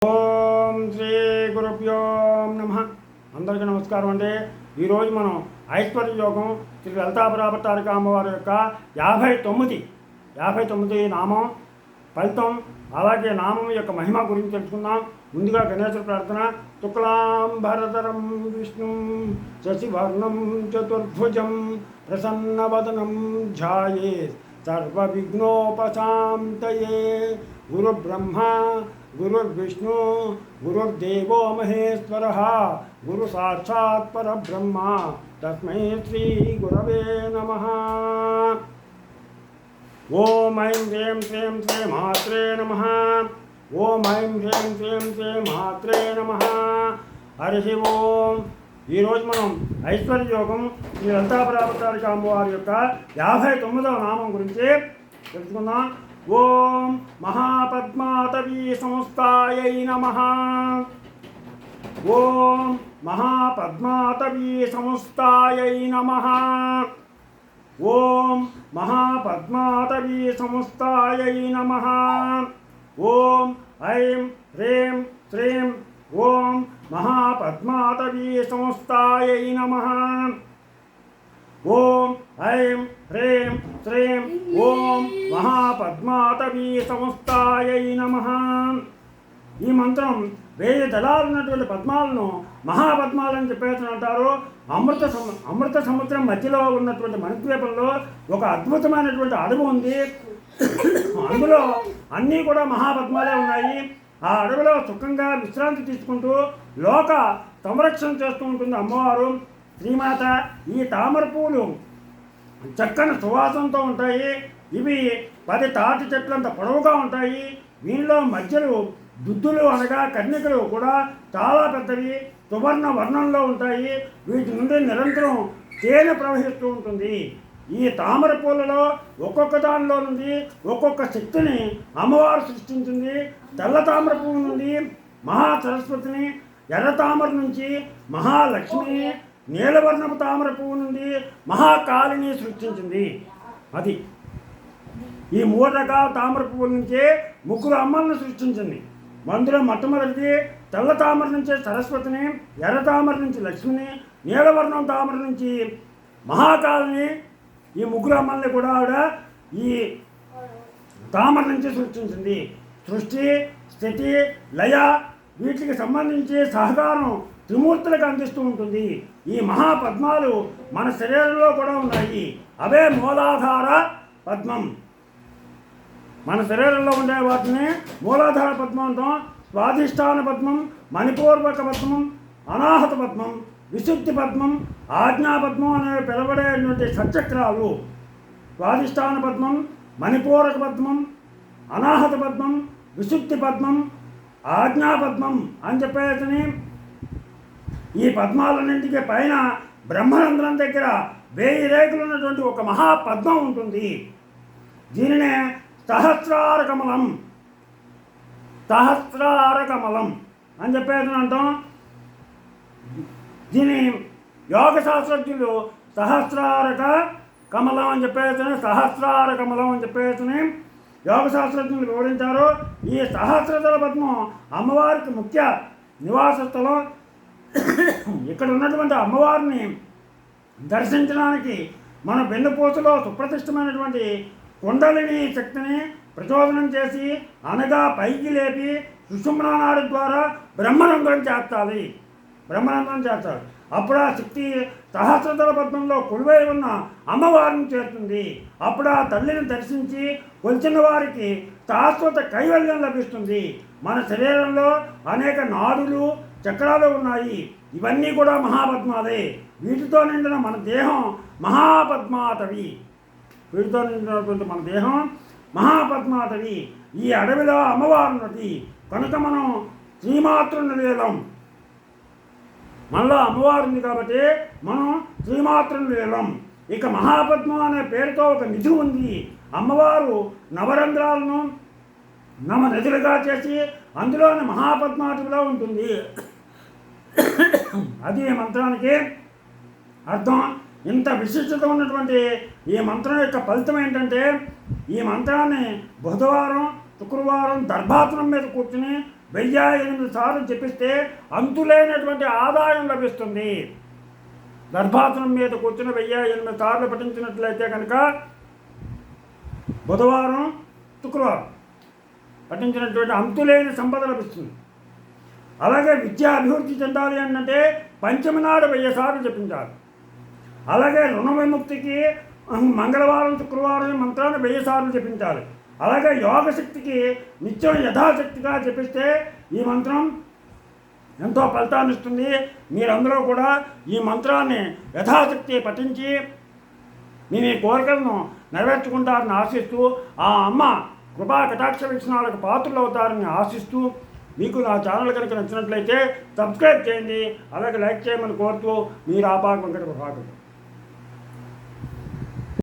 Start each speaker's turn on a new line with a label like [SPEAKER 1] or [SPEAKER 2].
[SPEAKER 1] ఓం శ్రీ గురుభ్యో నమః. అందరికీ నమస్కారం అండి. ఈరోజు మనం ఐశ్వర్య యోగం శ్రీ లలితాపరాపట్టారిక అమ్మవారి యొక్క 59 నామం ఫలితం, అలాగే నామం యొక్క మహిమ గురించి తెలుసుకుందాం. ముందుగా గణేశ్వర ప్రార్థన. శుక్లాంబరధరం విష్ణుం శశివర్ణం చతుర్భుజం ప్రసన్నవదనం ధ్యాయేత్ సర్వవిఘ్నోపశాంతయే. గురుబ్రహ్మ గురుర్విష్ణు గురుర్దేవో మహేశ్వరః గురు సాక్షాత్ పరబ్రహ్మ తస్మై శ్రీ గురవే నమః. ఓం ఐం హ్రీం శ్రీం శ్రీ మాత్రే నమః. ఓం ఐం హ్రీం శ్రీం శ్రీ మాత్రే నమః. హరి ఓం. ఈరోజు మనం ఐశ్వర్య యోగం శ్రీ లలితాపరాపట్టారిక అమ్మవారి యొక్క 59వ నామం గురించి తెలుసుకుందాం. ఓం మహాపద్మాటవీ సంస్థాయై నమః. ఓం మహాపద్మాటవీ సంస్థాయై నమః. ఓం మహాపద్మాటవీ సంస్థాయై నమః. ఓం ఐం హ్రీం శ్రీం ఓం మహాపద్మాటవీ సంస్థాయై నమః. ఓం ఐం హ్రీం శ్రీం ఓం మహాపద్మాటవీ సంస్థాయై నమః. ఈ మంత్రం 1000 దళాలు ఉన్నటువంటి పద్మాలను మహాపద్మాలని చెప్పేసి అంటారు. అమృత సముద్రం మధ్యలో ఉన్నటువంటి మణిద్వీపంలో ఒక అద్భుతమైనటువంటి అడవి ఉంది. అందులో అన్నీ కూడా మహాపద్మాలే ఉన్నాయి. ఆ అడవిలో సుఖంగా విశ్రాంతి తీసుకుంటూ లోక సంరక్షణ చేస్తూ ఉంటుంది అమ్మవారు శ్రీమాత. ఈ తామర పూలు చక్కని సువాసనతో ఉంటాయి. ఇవి 10 తాటి చెట్లంత పొడవుగా ఉంటాయి. వీనిలో మధ్యలో దుద్దులు అనగా కన్నికలు కూడా చాలా పెద్దవి సువర్ణ వర్ణంలో ఉంటాయి. వీటి నుండి నిరంతరం తేనె ప్రవహిస్తూ ఉంటుంది. ఈ తామర పూలలో ఒక్కొక్క దానిలో నుండి ఒక్కొక్క శక్తిని అమ్మవారు సృష్టించింది. తెల్ల తామర పువ్వు నుండి మహా సరస్వతిని, ఎర్ర తామర నుంచి మహాలక్ష్మిని, నీలవర్ణపు తామర పువ్వు నుండి మహాకాళిని సృష్టించింది. అది ఈ 3 రకాల తామర పువ్వుల నుంచే 3 అమ్మలను సృష్టించింది. అందులో మొట్టమొదటిది తెల్ల తామర నుంచి సరస్వతిని, ఎర్ర తామర నుంచి లక్ష్మిని, నీలవర్ణం తామర నుంచి మహాకాళిని. ఈ 3 అమ్మల్ని కూడా ఆవిడ ఈ తామర నుంచి సృష్టించింది. సృష్టి, స్థితి, లయ వీటికి సంబంధించి సహకారం త్రిమూర్తులకు అందిస్తూ ఉంటుంది. ఈ మహాపద్మాలు మన శరీరంలో కూడా ఉన్నాయి. అవే మూలాధార పద్మం. మన శరీరంలో ఉండే వాటిని మూలాధార పద్మం అంటాం. స్వాధిష్టాన పద్మం, మణిపూర్వక పద్మం, అనాహత పద్మం, విశుద్ధి పద్మం, ఆజ్ఞా పద్మం అనేవి పిలవడేటువంటి షట్చక్రాలు. స్వాధిష్టాన పద్మం, మణిపూరక పద్మం, అనాహత పద్మం, విశుద్ధి పద్మం, ఆజ్ఞా పద్మం అని చెప్పేసి ఈ పద్మాలన్నింటికి పైన బ్రహ్మరంధ్రం దగ్గర 1000 రేకులు ఉన్నటువంటి ఒక మహాపద్మం ఉంటుంది. దీనినే సహస్రార కమలం అని చెప్పేసి అంటాం. దీని యోగ శాస్త్రజ్ఞులు సహస్రారక కమలం అని చెప్పేసి యోగ శాస్త్రజ్ఞులు వివరించారు. ఈ సహస్రదళ పద్మం అమ్మవారికి ముఖ్య నివాస స్థలం. ఇక్కడ ఉన్నటువంటి అమ్మవారిని దర్శించడానికి మన వెన్నుపూసలో సుప్రతిష్టమైనటువంటి కుండలిని శక్తిని ప్రచోదనం చేసి అనగా పైకి లేపి సుషుమ్నానాడి ద్వారా బ్రహ్మరంధ్రం చేస్తారు. అప్పుడు ఆ శక్తి సహస్రదళ పద్మంలో కొలువై ఉన్న అమ్మవారిని చేరుతుంది. అప్పుడు ఆ తల్లిని దర్శించి కొలిచిన వారికి శాశ్వత కైవల్యం లభిస్తుంది. మన శరీరంలో అనేక నాడులు, చక్రాలు ఉన్నాయి. ఇవన్నీ కూడా మహాపద్మాలే. వీటితో నిండిన మన దేహం మహాపద్మాటవి. మన దేహం మహాపద్మాటవి. ఈ అడవిలో అమ్మవారు ఉన్నది కనుక మనం శ్రీమాతృనిలీలం. మనలో అమ్మవారు ఉంది కాబట్టి మనం శ్రీమాతృనిలీలం. ఇక మహాపద్మం అనే పేరుతో ఒక నిధి ఉంది. అమ్మవారు నవరంధ్రాలను నదులుగా చేసి అందులోని మహాపద్మాటవిలో ఉంటుంది. అది ఈ మంత్రానికి అర్థం. ఇంత విశిష్టత ఉన్నటువంటి ఈ మంత్రం యొక్క ఫలితం ఏంటంటే, ఈ మంత్రాన్ని బుధవారం శుక్రవారం దర్భాసనం మీద కూర్చుని 1008 సార్లు జపిస్తే అంతులేనటువంటి ఆదాయం లభిస్తుంది. గర్భాసనం మీద కూర్చుని 1008 సార్లు పఠించినట్లయితే కనుక బుధవారం శుక్రవారం పఠించినటువంటి అంతులేని సంపద లభిస్తుంది. అలాగే విద్యా అభివృద్ధి చెందాలి అంటే పంచమి నాడు 1000 సార్లు జపించాలి. అలాగే రుణ విముక్తికి మంగళవారం శుక్రవారం మంత్రాన్ని 1000 సార్లు జపించాలి. అలాగే యోగశక్తికి నిత్యం యథాశక్తిగా జపిస్తే ఈ మంత్రం ఎంతో ఫలితాన్ని ఇస్తుంది. మీరందరూ కూడా ఈ మంత్రాన్ని యథాశక్తి పఠించి మీ కోరికలను నెరవేర్చుకుంటారని ఆశిస్తూ, ఆ అమ్మ కృపా కటాక్ష వీక్షణాలకు పాత్రలు అవుతారని ఆశిస్తూ, మీకు నా ఛానల్ కనుక నచ్చినట్లయితే సబ్స్క్రైబ్ చేయండి. అలాగే లైక్ చేయమని కోరుతూ, మీ రాపాక వెంకట ప్రభాకర్.